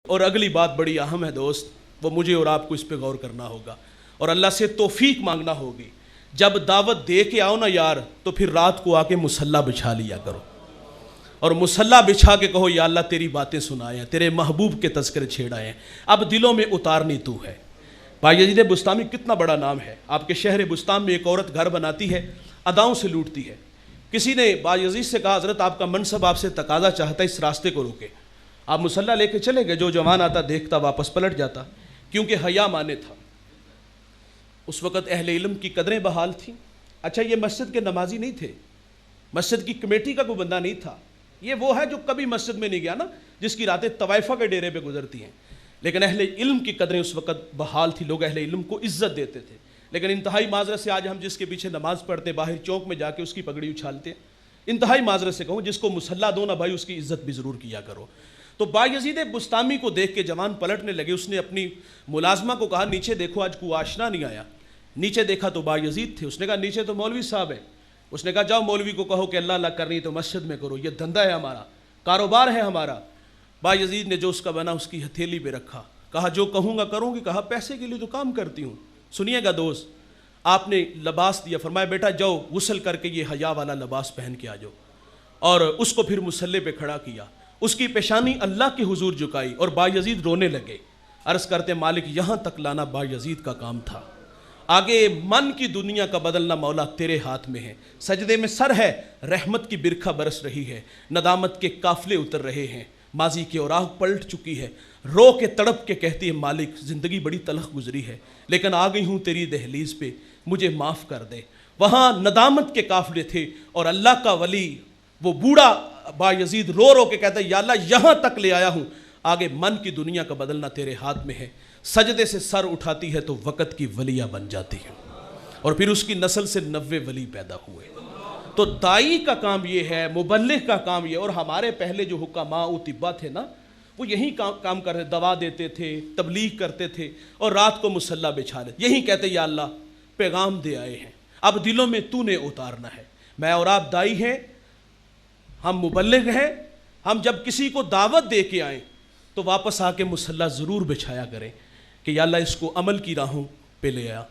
اور اگلی بات بڑی اہم ہے دوست، وہ مجھے اور آپ کو اس پہ غور کرنا ہوگا اور اللہ سے توفیق مانگنا ہوگی۔ جب دعوت دے کے آؤ نا یار، تو پھر رات کو آ کے مصلی بچھا لیا کرو اور مصلی بچھا کے کہو یا اللہ تیری باتیں سنائے ہیں، تیرے محبوب کے تذکرے چھیڑائے ہیں، اب دلوں میں اتارنی تو ہے۔ بایزید بستامی کتنا بڑا نام ہے۔ آپ کے شہر بستان میں ایک عورت گھر بناتی ہے، اداؤں سے لوٹتی ہے۔ کسی نے بایزید سے کہا حضرت آپ کا منصب آپ سے تقاضا چاہتا ہے اس راستے کو روکے۔ آپ مصلی لے کے چلے گئے، جو جوان آتا دیکھتا واپس پلٹ جاتا، کیونکہ حیا مانے تھا۔ اس وقت اہل علم کی قدریں بحال تھیں۔ اچھا یہ مسجد کے نمازی نہیں تھے، مسجد کی کمیٹی کا کوئی بندہ نہیں تھا، یہ وہ ہے جو کبھی مسجد میں نہیں گیا نا، جس کی راتیں طوائفہ کے ڈیرے پہ گزرتی ہیں۔ لیکن اہل علم کی قدریں اس وقت بحال تھی، لوگ اہل علم کو عزت دیتے تھے۔ لیکن انتہائی معذرت سے آج ہم جس کے پیچھے نماز پڑھتے باہر چوک میں جا کے اس کی پگڑی اچھالتے ہیں، انتہائی معذرت سے کہوں، جس کو مصلی دو نا بھائی اس کی عزت بھی ضرور کیا کرو۔ تو بایزید بستامی کو دیکھ کے جوان پلٹنے لگے۔ اس نے اپنی ملازمہ کو کہا نیچے دیکھو آج کوئی آشنا نہیں آیا۔ نیچے دیکھا تو بایزید تھے۔ اس نے کہا نیچے تو مولوی صاحب ہے۔ اس نے کہا جاؤ مولوی کو کہو کہ اللہ اللہ کرنی تو مسجد میں کرو، یہ دھندا ہے ہمارا، کاروبار ہے ہمارا۔ بایزید نے جو اس کا بنا اس کی ہتھیلی پہ رکھا، کہا جو کہوں گا کروں گی، کہا پیسے کے لیے تو کام کرتی ہوں۔ سنیے گا دوست، آپ نے لباس دیا، فرمایا بیٹا جاؤ غسل کر کے یہ حیا والا لباس پہن کے آ جاؤ، اور اس کو پھر مصلی پہ کھڑا کیا، اس کی پیشانی اللہ کے حضور جھکائی اور بایزید رونے لگے۔ عرض کرتے مالک یہاں تک لانا بایزید کا کام تھا، آگے من کی دنیا کا بدلنا مولا تیرے ہاتھ میں ہے۔ سجدے میں سر ہے، رحمت کی برکھا برس رہی ہے، ندامت کے قافلے اتر رہے ہیں، ماضی کی اوراق پلٹ چکی ہے، رو کے تڑپ کے کہتی ہے مالک زندگی بڑی تلخ گزری ہے، لیکن آ گئی ہوں تیری دہلیز پہ، مجھے معاف کر دے۔ وہاں ندامت کے قافلے تھے اور اللہ کا ولی وہ بوڑھا بایزید رو رو کے کہتا ہے یا اللہ یہاں تک لے آیا ہوں، آگے من کی دنیا کا بدلنا تیرے ہاتھ میں ہے۔ سجدے سے سر اٹھاتی ہے تو وقت کی ولیہ بن جاتی ہے، اور پھر اس کی نسل سے 90 ولی پیدا ہوئے۔ تو دائی کا کام یہ ہے، مبلغ کا کام یہ، اور ہمارے پہلے جو حکماء و طباء تھے نا، وہ یہی کام کرتے، دوا دیتے تھے، تبلیغ کرتے تھے، اور رات کو مصلی بچھا لیتے، یہی کہتے یا اللہ پیغام دے آئے ہیں، اب دلوں میں تو نے اتارنا ہے۔ میں اور آپ دائی ہیں، ہم مبلغ ہیں، ہم جب کسی کو دعوت دے کے آئیں تو واپس آ کے مصلی ضرور بچھایا کریں کہ یا اللہ اس کو عمل کی راہوں پہ لے آیا۔